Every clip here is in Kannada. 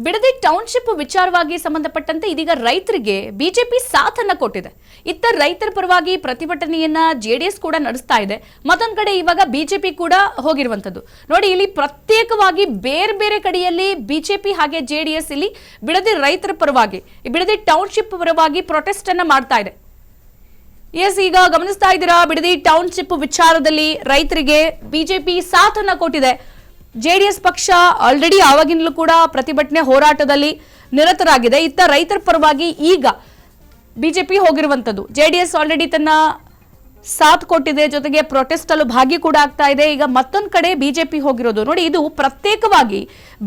ಬಿಡದಿ ಟೌನ್ಶಿಪ್ ವಿಚಾರವಾಗಿ ಸಂಬಂಧಪಟ್ಟಂತೆ ಇದೀಗ ರೈತರಿಗೆ ಬಿಜೆಪಿ ಸಾಥನ್ನ ಕೊಟ್ಟಿದೆ. ಇತ್ತ ರೈತರ ಪರವಾಗಿ ಪ್ರತಿಭಟನೆಯನ್ನ ಜೆಡಿಎಸ್ ಕೂಡ ನಡೆಸ್ತಾ ಇದೆ. ಮತ್ತೊಂದು ಕಡೆ ಇವಾಗ ಬಿಜೆಪಿ ಕೂಡ ಹೋಗಿರುವಂತದ್ದು ನೋಡಿ. ಇಲ್ಲಿ ಪ್ರತ್ಯೇಕವಾಗಿ ಬೇರೆ ಬೇರೆ ಕಡೆಯಲ್ಲಿ ಬಿಜೆಪಿ ಹಾಗೆ ಜೆಡಿಎಸ್ ಇಲ್ಲಿ ಬಿಡದಿ ರೈತರ ಪರವಾಗಿ, ಬಿಡದಿ ಟೌನ್ಶಿಪ್ ಪರವಾಗಿ ಪ್ರೊಟೆಸ್ಟ್ ಅನ್ನ ಮಾಡ್ತಾ ಇದೆ. ಎಸ್, ಈಗ ಗಮನಿಸ್ತಾ ಇದ್ದೀರಾ, ಬಿಡದಿ ಟೌನ್ಶಿಪ್ ವಿಚಾರದಲ್ಲಿ ರೈತರಿಗೆ ಬಿಜೆಪಿ ಸಾಥನ್ನ ಕೊಟ್ಟಿದೆ. ಜೆಡಿಎಸ್ ಪಕ್ಷ ಆಲ್ರೆಡಿ ಆವಾಗಿನಲ್ಲೂ ಕೂಡ ಪ್ರತಿಭಟನೆ ಹೋರಾಟದಲ್ಲಿ ನಿರತರಾಗಿದೆ. ಇತ್ತ ರೈತರ ಪರವಾಗಿ ಈಗ ಬಿಜೆಪಿ ಹೋಗಿರುವಂತದ್ದು. ಜೆಡಿಎಸ್ ಆಲ್ರೆಡಿ ತನ್ನ ಸಾಥ್ ಕೊಟ್ಟಿದೆ, ಜೊತೆಗೆ ಪ್ರೊಟೆಸ್ಟ್ ಅಲ್ಲೂ ಭಾಗಿ ಕೂಡ ಆಗ್ತಾ ಇದೆ. ಈಗ ಮತ್ತೊಂದು ಕಡೆ ಬಿಜೆಪಿ ಹೋಗಿರೋದು ನೋಡಿ. ಇದು ಪ್ರತ್ಯೇಕವಾಗಿ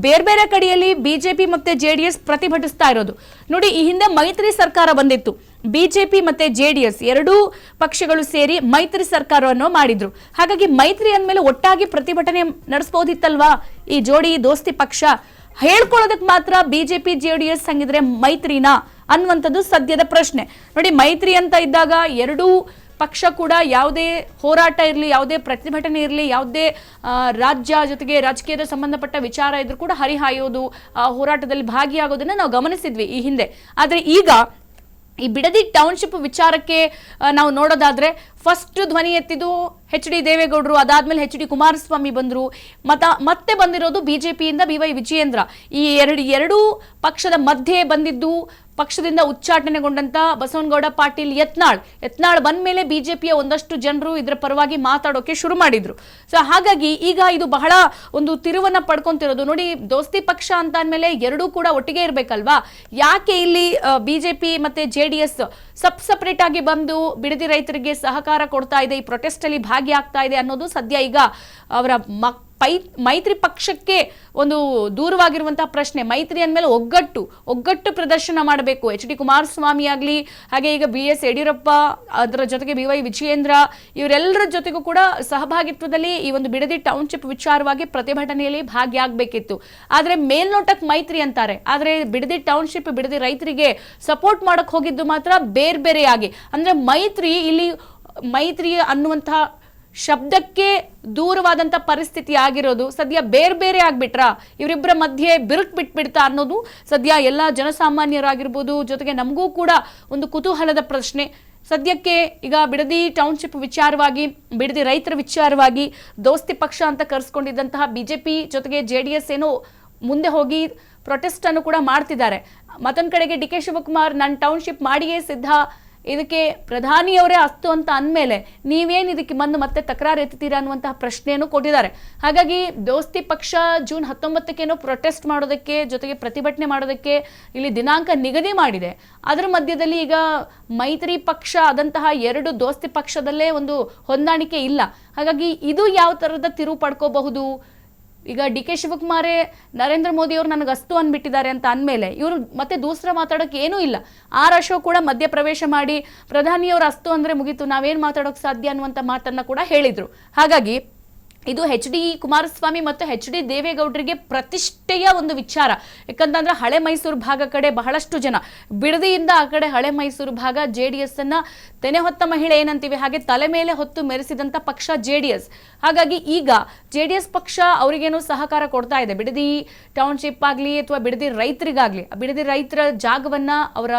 ಬೇರೆ ಬೇರೆ ಕಡೆಯಲ್ಲಿ ಬಿಜೆಪಿ ಮತ್ತೆ ಜೆಡಿಎಸ್ ಪ್ರತಿಭಟಿಸ್ತಾ ಇರೋದು ನೋಡಿ. ಈ ಹಿಂದೆ ಮೈತ್ರಿ ಸರ್ಕಾರ ಬಂದಿತ್ತು. ಬಿಜೆಪಿ ಮತ್ತೆ ಜೆಡಿಎಸ್ ಎರಡೂ ಪಕ್ಷಗಳು ಸೇರಿ ಮೈತ್ರಿ ಸರ್ಕಾರವನ್ನು ಮಾಡಿದ್ರು. ಹಾಗಾಗಿ ಮೈತ್ರಿ ಅಂದ್ಮೇಲೆ ಒಟ್ಟಾಗಿ ಪ್ರತಿಭಟನೆ ನಡೆಸಬಹುದಿತ್ತಲ್ವಾ ಈ ಜೋಡಿ ದೋಸ್ತಿ ಪಕ್ಷ? ಹೇಳ್ಕೊಳ್ಳೋದಕ್ಕೆ ಮಾತ್ರ ಬಿಜೆಪಿ ಜೆಡಿಎಸ್ ಹಂಗಿದ್ರೆ ಮೈತ್ರಿನಾ ಅನ್ನುವಂಥದ್ದು ಸದ್ಯದ ಪ್ರಶ್ನೆ ನೋಡಿ. ಮೈತ್ರಿ ಅಂತ ಇದ್ದಾಗ ಎರಡೂ ಪಕ್ಷ ಕೂಡ ಯಾವುದೇ ಹೋರಾಟ ಇರಲಿ, ಯಾವುದೇ ಪ್ರತಿಭಟನೆ ಇರಲಿ, ಯಾವುದೇ ರಾಜ್ಯ ಜೊತೆಗೆ ರಾಜಕೀಯದ ಸಂಬಂಧಪಟ್ಟ ವಿಚಾರ ಇದ್ರೂ ಕೂಡ ಹರಿಹಾಯೋದು, ಹೋರಾಟದಲ್ಲಿ ಭಾಗಿಯಾಗೋದನ್ನ ನಾವು ಗಮನಿಸಿದ್ವಿ ಈ ಹಿಂದೆ. ಆದರೆ ಈಗ ಈ ಬಿಡದಿ ಟೌನ್ಶಿಪ್ ವಿಚಾರಕ್ಕೆ ನಾವು ನೋಡೋದಾದ್ರೆ ಫಸ್ಟ್ ಧ್ವನಿ ಎತ್ತಿದ್ದು ಎಚ್ ಡಿ ದೇವೇಗೌಡರು, ಅದಾದ್ಮೇಲೆ ಎಚ್ ಡಿ ಕುಮಾರಸ್ವಾಮಿ ಬಂದ್ರು, ಮತ್ತೆ ಬಂದಿರೋದು ಬಿಜೆಪಿಯಿಂದ BY ವಿಜಯೇಂದ್ರ. ಈ ಎರಡೂ ಪಕ್ಷದ ಮಧ್ಯೆ ಬಂದಿದ್ದು ಪಕ್ಷದಿಂದ ಉಚ್ಚಾಟನೆಗೊಂಡಂತ ಬಸವನಗೌಡ ಪಾಟೀಲ್ ಯತ್ನಾಳ್ ಬಂದ ಮೇಲೆ ಬಿಜೆಪಿಯ ಒಂದಷ್ಟು ಜನರು ಇದರ ಪರವಾಗಿ ಮಾತಾಡೋಕೆ ಶುರು ಮಾಡಿದ್ರು. ಸೊ ಹಾಗಾಗಿ ಈಗ ಇದು ಬಹಳ ಒಂದು ತಿರುವನ್ನ ಪಡ್ಕೊಂತಿರೋದು ನೋಡಿ. ದೋಸ್ತಿ ಪಕ್ಷ ಅಂತ ಅಂದ್ಮೇಲೆ ಎರಡೂ ಕೂಡ ಒಟ್ಟಿಗೆ ಇರ್ಬೇಕಲ್ವಾ? ಯಾಕೆ ಇಲ್ಲಿ ಬಿಜೆಪಿ ಮತ್ತೆ ಜೆಡಿಎಸ್ ಸಪರೇಟ್ ಆಗಿ ಬಂದು ಬಿಡದಿ ರೈತರಿಗೆ ಸಹಕಾರ ಕೊಡ್ತಾ ಇದೆ, ಈ ಪ್ರೊಟೆಸ್ಟ್ ಅಲ್ಲಿ ಭಾಗಿಯಾಗ್ತಾ ಇದೆ ಅನ್ನೋದು ಸದ್ಯ ಈಗ ಅವರ ಮೈತ್ರಿ ಪಕ್ಷಕ್ಕೆ ಒಂದು ದೂರವಾಗಿರುವಂತಹ ಪ್ರಶ್ನೆ. ಮೈತ್ರಿ ಅಂದ್ಮೇಲೆ ಒಗ್ಗಟ್ಟು ಪ್ರದರ್ಶನ ಮಾಡಬೇಕು. ಎಚ್ ಡಿ ಕುಮಾರಸ್ವಾಮಿ ಆಗಲಿ, ಹಾಗೆ ಈಗ BS ಯಡಿಯೂರಪ್ಪ, ಅದರ ಜೊತೆಗೆ BY ವಿಜಯೇಂದ್ರ, ಇವರೆಲ್ಲರ ಜೊತೆಗೂ ಕೂಡ ಸಹಭಾಗಿತ್ವದಲ್ಲಿ ಈ ಒಂದು ಬಿಡದಿ ಟೌನ್ಶಿಪ್ ವಿಚಾರವಾಗಿ ಪ್ರತಿಭಟನೆಯಲ್ಲಿ ಭಾಗಿಯಾಗಬೇಕಿತ್ತು. ಆದ್ರೆ ಮೇಲ್ನೋಟಕ್ಕೆ ಮೈತ್ರಿ ಅಂತಾರೆ, ಆದ್ರೆ ಬಿಡದಿ ಟೌನ್ಶಿಪ್ ಬಿಡದಿ ರೈತರಿಗೆ ಸಪೋರ್ಟ್ ಮಾಡಕ್ ಹೋಗಿದ್ದು ಮಾತ್ರ ಬೇರೆಯಾಗಿ. ಅಂದ್ರೆ ಮೈತ್ರಿ ಅನ್ನುವಂತಹ ಶಬ್ದಕ್ಕೆ ದೂರವಾದಂತ ಪರಿಸ್ಥಿತಿ ಆಗಿರೋದು ಸದ್ಯ ಬೇರೆ ಆಗ್ಬಿಟ್ರಾ, ಇವರಿಬ್ಬರ ಮಧ್ಯೆ ಬಿರುಕು ಬಿಟ್ಬಿಡ್ತಾ ಅನ್ನೋದು ಸದ್ಯ ಎಲ್ಲ ಜನಸಾಮಾನ್ಯರಾಗಿರ್ಬೋದು, ಜೊತೆಗೆ ನಮಗೂ ಕೂಡ ಒಂದು ಕುತೂಹಲದ ಪ್ರಶ್ನೆ. ಸದ್ಯಕ್ಕೆ ಈಗ ಬಿಡದಿ ಟೌನ್ಶಿಪ್ ವಿಚಾರವಾಗಿ, ಬಿಡದಿ ರೈತರ ವಿಚಾರವಾಗಿ ದೋಸ್ತಿ ಪಕ್ಷ ಅಂತ ಕರೆಸ್ಕೊಂಡಿದ್ದಂತಹ ಬಿಜೆಪಿ ಜೊತೆಗೆ ಜೆಡಿಎಸ್ ಏನೋ ಮುಂದೆ ಹೋಗಿ ಪ್ರೊಟೆಸ್ಟ್ ಅನ್ನು ಕೂಡ ಮಾಡ್ತಿದ್ದಾರೆ. ಮತ್ತೊಂದು ಕಡೆಗೆ DK ಶಿವಕುಮಾರ್ ನಾನು ಟೌನ್ಶಿಪ್ ಮಾಡಿಯೇ ಸಿದ್ಧ, ಇದಕ್ಕೆ ಪ್ರಧಾನಿಯವರೇ ಅಸ್ತು ಅಂತ ಅಂದಮೇಲೆ ನೀವೇನು ಇದಕ್ಕೆ ಮತ್ತೆ ತಕರಾರು ಎತ್ತೀರಾ ಅನ್ನುವಂತಹ ಪ್ರಶ್ನೆಯನ್ನು ಕೊಟ್ಟಿದ್ದಾರೆ. ಹಾಗಾಗಿ ದೋಸ್ತಿ ಪಕ್ಷ ಜೂನ್ 19 ಪ್ರೊಟೆಸ್ಟ್ ಮಾಡೋದಕ್ಕೆ ಜೊತೆಗೆ ಪ್ರತಿಭಟನೆ ಮಾಡೋದಕ್ಕೆ ಇಲ್ಲಿ ದಿನಾಂಕ ನಿಗದಿ ಮಾಡಿದೆ. ಅದರ ಮಧ್ಯದಲ್ಲಿ ಈಗ ಮೈತ್ರಿ ಪಕ್ಷ ಆದಂತಹ ಎರಡು ದೋಸ್ತಿ ಪಕ್ಷದಲ್ಲೇ ಒಂದು ಹೊಂದಾಣಿಕೆ ಇಲ್ಲ. ಹಾಗಾಗಿ ಇದು ಯಾವ ತರದ ತಿರುವು ಪಡ್ಕೋಬಹುದು? ಈಗ DK ಶಿವಕುಮಾರೇ ನರೇಂದ್ರ ಮೋದಿ ಅವರು ನನಗೆ ಅಸ್ತು ಅಂದ್ಬಿಟ್ಟಿದ್ದಾರೆ ಅಂತ ಅಂದಮೇಲೆ ಇವರು ಮತ್ತೆ ದೂಸರ ಮಾತಾಡೋಕೆ ಏನೂ ಇಲ್ಲ. ಅಶೋಕ್ ಕೂಡ ಮಧ್ಯ ಪ್ರವೇಶ ಮಾಡಿ ಪ್ರಧಾನಿಯವರು ಅಸ್ತು ಅಂದ್ರೆ ಮುಗೀತು, ನಾವೇನು ಮಾತಾಡೋಕೆ ಸಾಧ್ಯ ಅನ್ನುವಂಥ ಮಾತನ್ನ ಕೂಡ ಹೇಳಿದ್ರು. ಹಾಗಾಗಿ ಇದು HD ಕುಮಾರಸ್ವಾಮಿ ಮತ್ತು HD ದೇವೇಗೌಡರಿಗೆ ಪ್ರತಿಷ್ಠೆಯ ಒಂದು ವಿಚಾರ. ಯಾಕಂತಂದ್ರೆ ಹಳೆ ಮೈಸೂರು ಭಾಗ ಕಡೆ ಬಹಳಷ್ಟು ಜನ, ಬಿಡದಿಯಿಂದ ಆ ಕಡೆ ಹಳೆ ಮೈಸೂರು ಭಾಗ JDS ಅನ್ನ ತೆನೆ ಹೊತ್ತ ಮಹಿಳೆ ಏನಂತೀವಿ ಹಾಗೆ ತಲೆ ಮೇಲೆ ಹೊತ್ತು ಮೆರೆಸಿದಂತ ಪಕ್ಷ JDS. ಹಾಗಾಗಿ ಈಗ JDS ಪಕ್ಷ ಅವರಿಗೇನು ಸಹಕಾರ ಕೊಡ್ತಾ ಇದೆ. ಬಿಡದಿ ಟೌನ್ಶಿಪ್ ಆಗಲಿ ಅಥವಾ ಬಿಡದಿ ರೈತರಿಗಾಗ್ಲಿ, ಬಿಡದಿ ರೈತರ ಜಾಗವನ್ನ, ಅವರ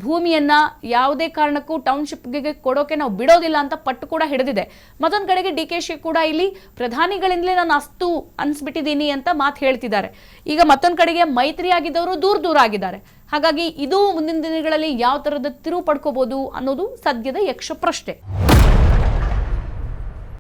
ಭೂಮಿಯನ್ನ ಯಾವುದೇ ಕಾರಣಕ್ಕೂ ಟೌನ್ಶಿಪ್ಗೆ ಕೊಡೋಕೆ ನಾವು ಬಿಡೋದಿಲ್ಲ ಅಂತ ಪಟ್ಟು ಕೂಡ ಹಿಡಿದಿದೆ. ಮತ್ತೊಂದು ಕಡೆಗೆ DK ಕೂಡ ಇಲ್ಲಿ ಪ್ರಧಾನಿಗಳಿಂದಲೇ ನಾನು ಅಸ್ತು ಅನ್ಸ್ಬಿಟ್ಟಿದ್ದೀನಿ ಅಂತ ಮಾತು ಹೇಳ್ತಿದ್ದಾರೆ. ಈಗ ಮತ್ತೊಂದು ಕಡೆಗೆ ಮೈತ್ರಿ ಆಗಿದ್ದವರು ದೂರ ಆಗಿದ್ದಾರೆ. ಹಾಗಾಗಿ ಇದು ಮುಂದಿನ ದಿನಗಳಲ್ಲಿ ಯಾವ ತರದ ತಿರುವು ಪಡ್ಕೋಬಹುದು ಅನ್ನೋದು ಸದ್ಯದ ಯಕ್ಷ ಪ್ರಶ್ನೆ.